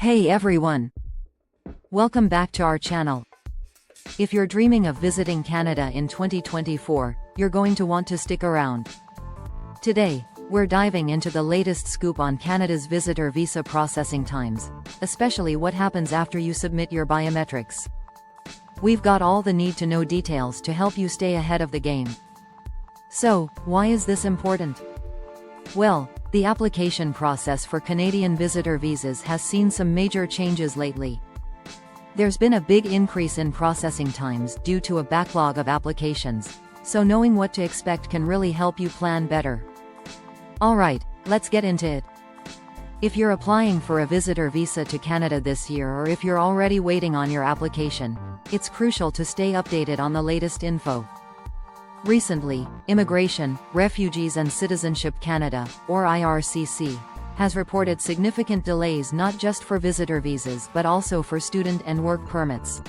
Hey everyone! Welcome back to our channel. If you're dreaming of visiting Canada in 2024, you're going to want to stick around. Today, we're diving into the latest scoop on Canada's visitor visa processing times, especially what happens after you submit your biometrics. We've got all the need-to-know details to help you stay ahead of the game. So, why is this important? Well, the application process for Canadian visitor visas has seen some major changes lately. There's been a big increase in processing times due to a backlog of applications, so knowing what to expect can really help you plan better. Alright, let's get into it. If you're applying for a visitor visa to Canada this year, or if you're already waiting on your application, it's crucial to stay updated on the latest info. Recently, Immigration, Refugees and Citizenship Canada, or IRCC, has reported significant delays not just for visitor visas but also for student and work permits.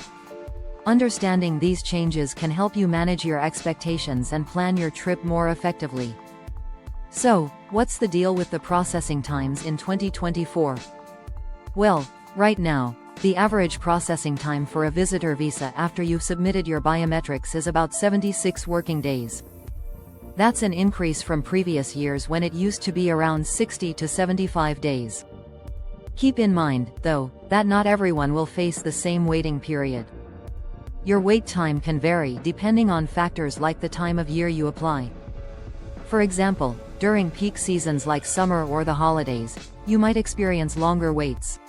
Understanding these changes can help you manage your expectations and plan your trip more effectively. So, what's the deal with the processing times in 2024? Well, right now, the average processing time for a visitor visa after you've submitted your biometrics is about 76 working days. That's an increase from previous years when it used to be around 60 to 75 days. Keep in mind, though, that not everyone will face the same waiting period. Your wait time can vary depending on factors like the time of year you apply. For example, during peak seasons like summer or the holidays, you might experience longer waits.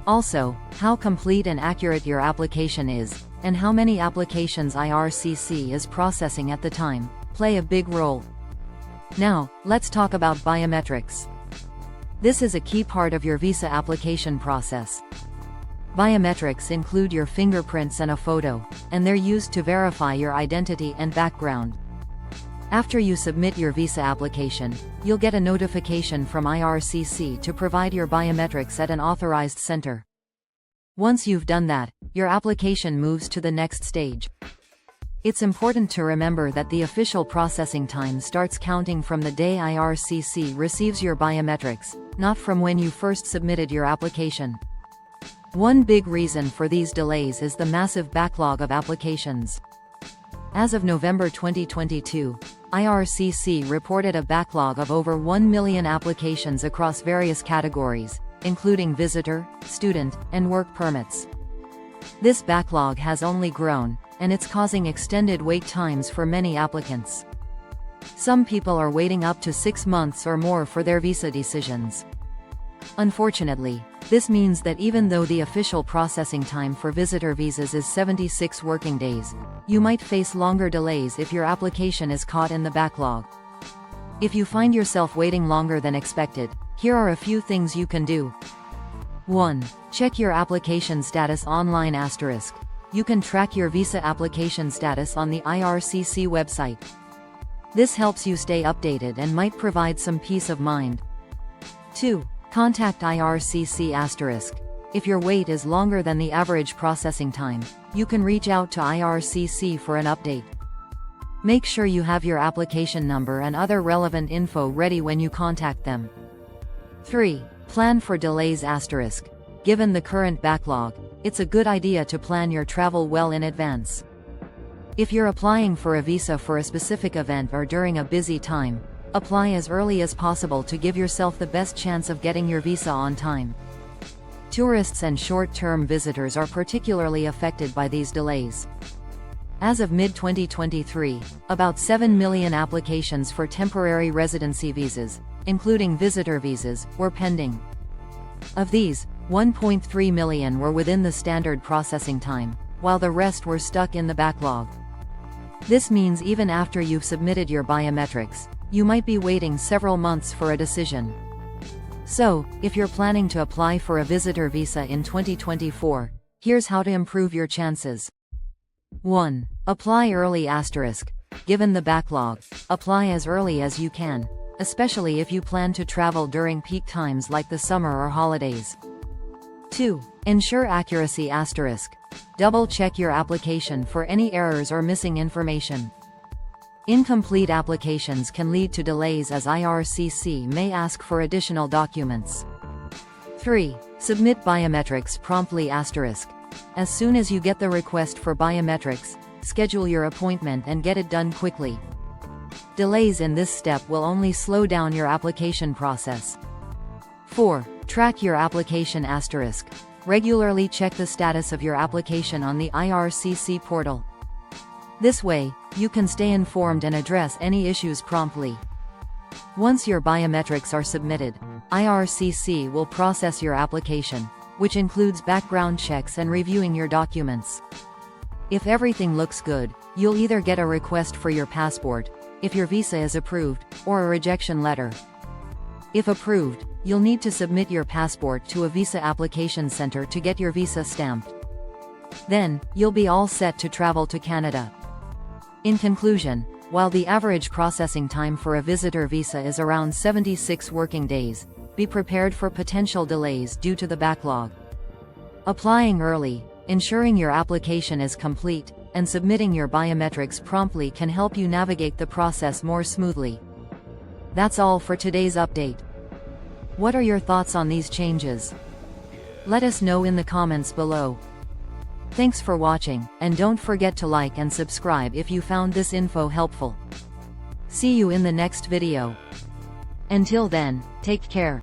Also, how complete and accurate your application is, and how many applications IRCC is processing at the time, play a big role. Now, let's talk about biometrics. This is a key part of your visa application process. Biometrics include your fingerprints and a photo, and they're used to verify your identity and background. After you submit your visa application, you'll get a notification from IRCC to provide your biometrics at an authorized center. Once you've done that, your application moves to the next stage. It's important to remember that the official processing time starts counting from the day IRCC receives your biometrics, not from when you first submitted your application. One big reason for these delays is the massive backlog of applications. As of November 2022, IRCC reported a backlog of over 1 million applications across various categories, including visitor, student, and work permits. This backlog has only grown, and it's causing extended wait times for many applicants. Some people are waiting up to 6 months or more for their visa decisions. Unfortunately, this means that even though the official processing time for visitor visas is 76 working days, you might face longer delays if your application is caught in the backlog. If you find yourself waiting longer than expected, here are a few things you can do. 1. Check your application status online *. You can track your visa application status on the IRCC website. This helps you stay updated and might provide some peace of mind. 2. Contact IRCC*. If your wait is longer than the average processing time, you can reach out to IRCC for an update. Make sure you have your application number and other relevant info ready when you contact them. 3. Plan for delays *. Given the current backlog, it's a good idea to plan your travel well in advance. If you're applying for a visa for a specific event or during a busy time, apply as early as possible to give yourself the best chance of getting your visa on time. Tourists and short-term visitors are particularly affected by these delays. As of mid-2023, about 7 million applications for temporary residency visas, including visitor visas, were pending. Of these, 1.3 million were within the standard processing time, while the rest were stuck in the backlog. This means even after you've submitted your biometrics, you might be waiting several months for a decision. So, if you're planning to apply for a visitor visa in 2024, here's how to improve your chances. 1. Apply early *. Given the backlog, apply as early as you can, especially if you plan to travel during peak times like the summer or holidays. 2. Ensure accuracy *. Double-check your application for any errors or missing information. Incomplete applications can lead to delays as IRCC may ask for additional documents. 3. Submit biometrics promptly asterisk. As soon as you get the request for biometrics, schedule your appointment and get it done quickly. Delays in this step will only slow down your application process. 4. Track your application asterisk. Regularly check the status of your application on the IRCC portal. This way, you can stay informed and address any issues promptly. Once your biometrics are submitted, IRCC will process your application, which includes background checks and reviewing your documents. If everything looks good, you'll either get a request for your passport, if your visa is approved, or a rejection letter. If approved, you'll need to submit your passport to a visa application center to get your visa stamped. Then, you'll be all set to travel to Canada. In conclusion, while the average processing time for a visitor visa is around 76 working days, be prepared for potential delays due to the backlog. Applying early, ensuring your application is complete, and submitting your biometrics promptly can help you navigate the process more smoothly. That's all for today's update. What are your thoughts on these changes? Let us know in the comments below. Thanks for watching, and don't forget to like and subscribe if you found this info helpful. See you in the next video. Until then, take care.